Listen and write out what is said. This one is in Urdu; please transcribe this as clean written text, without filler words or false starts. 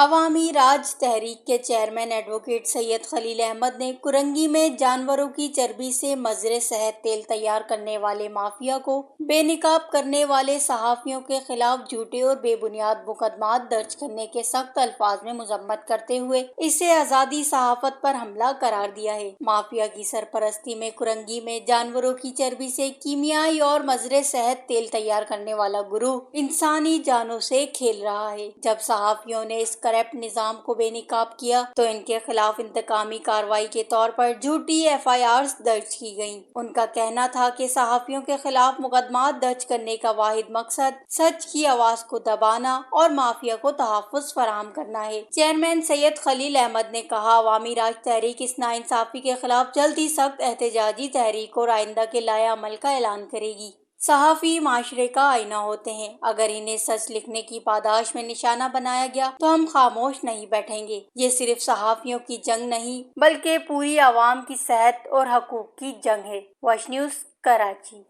عوامی راج تحریک کے چیئرمین ایڈوکیٹ سید خلیل احمد نے کرنگی میں جانوروں کی چربی سے مضر صحت تیل تیار کرنے والے مافیا کو بے نقاب کرنے والے صحافیوں کے خلاف جھوٹے اور بے بنیاد مقدمات درج کرنے کے سخت الفاظ میں مذمت کرتے ہوئے اسے آزادی صحافت پر حملہ قرار دیا ہے۔ مافیا کی سرپرستی میں کرنگی میں جانوروں کی چربی سے کیمیائی اور مضر صحت تیل تیار کرنے والا گروہ انسانی جانوں سے کھیل رہا ہے۔ جب صحافیوں نے اس کرپٹ نظام کو بے نقاب کیا تو ان کے خلاف انتقامی کارروائی کے طور پر جھوٹی FIRs درج کی گئیں۔ ان کا کہنا تھا کہ صحافیوں کے خلاف مقدمات درج کرنے کا واحد مقصد سچ کی آواز کو دبانا اور مافیا کو تحفظ فراہم کرنا ہے۔ چیئرمین سید خلیل احمد نے کہا، عوامی راج تحریک اس ناانصافی کے خلاف جلد ہی سخت احتجاجی تحریک اور آئندہ کے لائحہ عمل کا اعلان کرے گی۔ صحافی معاشرے کا آئینہ ہوتے ہیں، اگر انہیں سچ لکھنے کی پاداش میں نشانہ بنایا گیا تو ہم خاموش نہیں بیٹھیں گے۔ یہ صرف صحافیوں کی جنگ نہیں بلکہ پوری عوام کی صحت اور حقوق کی جنگ ہے۔ Wash news, Karachi.